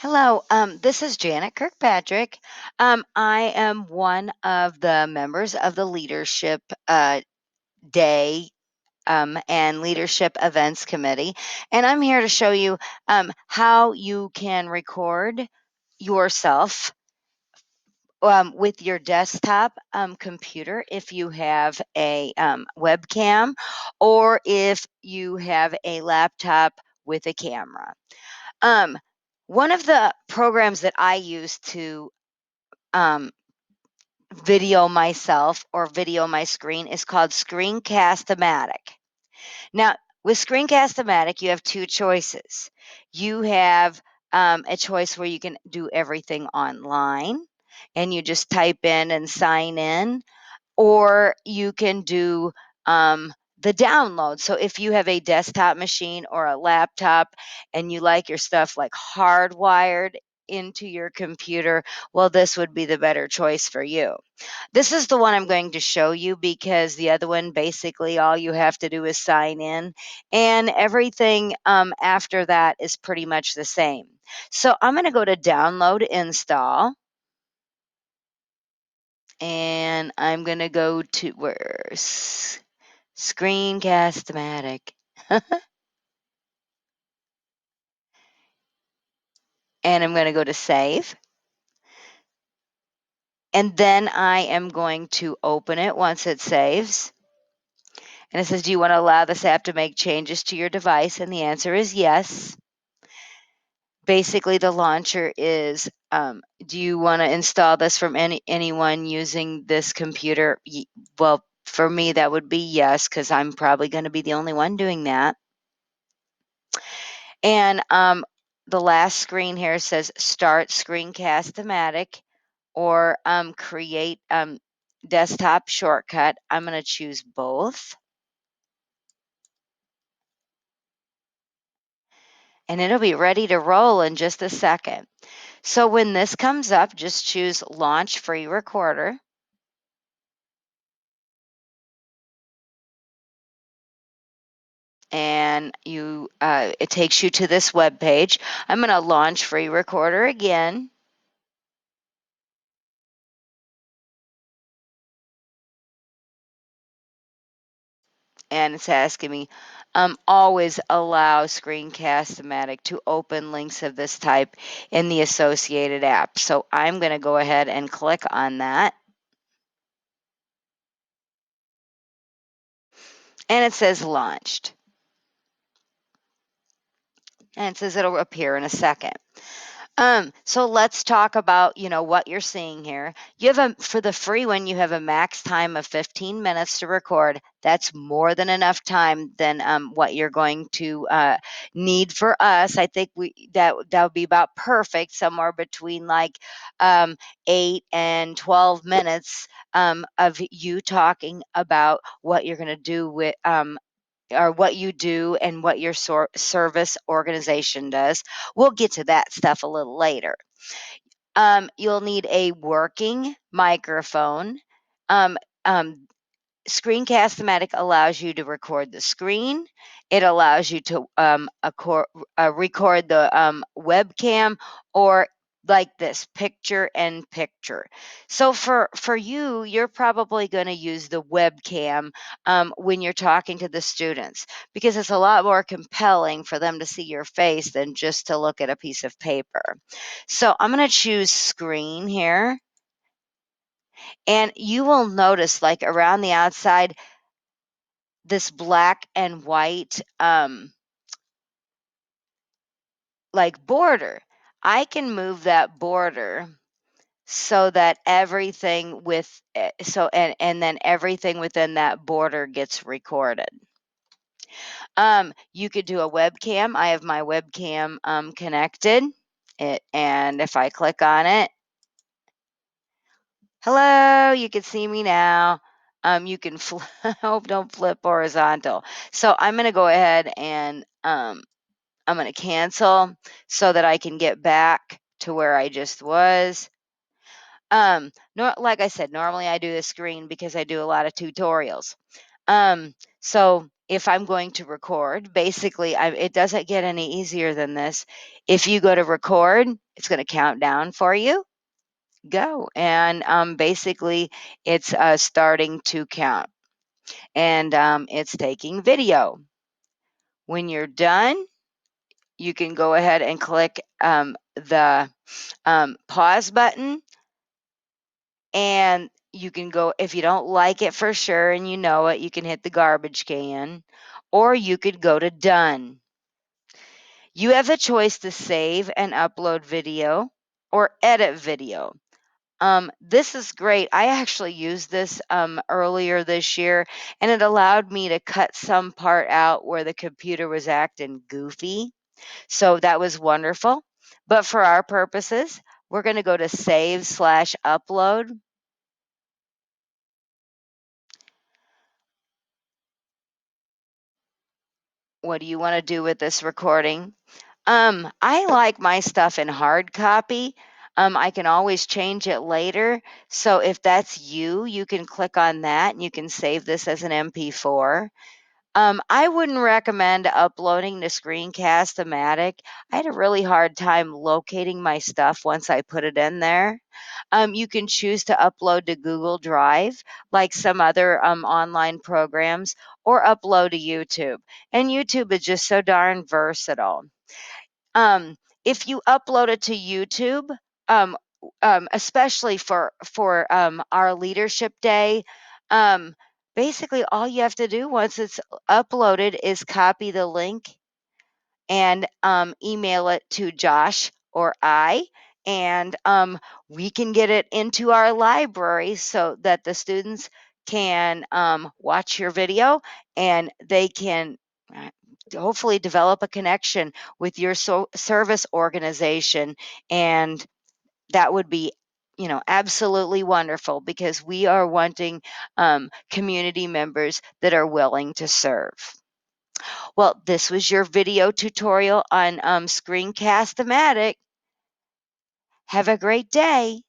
Hello, this is Janet Kirkpatrick. I am one of the members of the Leadership Day and Leadership Events Committee, and I'm here to show you how you can record yourself with your desktop computer if you have a webcam or if you have a laptop with a camera. Um, One of the programs that I use to um, video myself or video my screen is called Screencast-o-matic. Now, with Screencast-o-matic, you have two choices. You have a choice where you can do everything online and you just type in and sign in, or you can do the download. So if you have a desktop machine or a laptop and you like your stuff like hardwired into your computer, well, this would be the better choice for you. This is the one I'm going to show you because the other one, basically, all you have to do is sign in, and everything after that is pretty much the same. So I'm going to go to download install. And I'm going to go to where's Screencast-o-matic. And I'm going to go to save. And then I am going to open it once it saves. And it says, do you want to allow this app to make changes to your device? And the answer is yes. Basically, the launcher is, do you want to install this from anyone using this computer? Well, for me, that would be yes, because I'm probably going to be the only one doing that. And the last screen here says start Screencast-o-matic or create desktop shortcut. I'm going to choose both. And it'll be ready to roll in just a second. So when this comes up, just choose launch free recorder. And it takes you to this web page. I'm going to launch free recorder again. And it's asking me, always allow Screencast-o-matic to open links of this type in the associated app. So I'm going to go ahead and click on that. And it says launched. And it says it'll appear in a second. So let's talk about, what you're seeing here. You have for the free one, you have a max time of 15 minutes to record. That's more than enough time than what you're going to need for us. I think that would be about perfect, somewhere between like 8 and 12 minutes of you talking about what you're going to do with or what you do and what your service organization does. We'll get to that stuff a little later. You'll need a working microphone. Um, um, Screencast-o-matic allows you to record the screen. It allows you to record the webcam, or like this, picture and picture. So for you, you're probably going to use the webcam when you're talking to the students, because it's a lot more compelling for them to see your face than just to look at a piece of paper. So I'm going to choose screen here. And you will notice, like, around the outside, this black and white like border. I can move that border so that everything and then everything within that border gets recorded. You could do a webcam. I have my webcam connected. And if I click on it, hello, you can see me now. You can hope don't flip horizontal. So I'm going to go ahead and I'm going to cancel so that I can get back to where I just was. No, like I said, normally I do the screen because I do a lot of tutorials. So if I'm going to record, basically, it doesn't get any easier than this. If you go to record, it's going to count down for you. Go. And basically, it's starting to count. And it's taking video. When you're done, you can go ahead and click the pause button, and you can go, if you don't like it for sure and you know it, you can hit the garbage can, or you could go to done. You have the choice to save and upload video or edit video. This is great. I actually used this earlier this year, and it allowed me to cut some part out where the computer was acting goofy. So that was wonderful. But for our purposes, we're going to go to save/upload. What do you want to do with this recording? I like my stuff in hard copy. I can always change it later. So if that's you, you can click on that and you can save this as an MP4. I wouldn't recommend uploading to Screencast-o-matic. I had a really hard time locating my stuff once I put it in there. You can choose to upload to Google Drive, like some other online programs, or upload to YouTube. And YouTube is just so darn versatile. Um, if you upload it to YouTube, um, especially for our leadership day, um, basically all you have to do once it's uploaded is copy the link and email it to Josh or I, and we can get it into our library so that the students can watch your video, and they can uh, hopefully develop a connection with your service organization. And that would be, absolutely wonderful, because we are wanting community members that are willing to serve. Well, this was your video tutorial on Screencast-o-matic. Have a great day.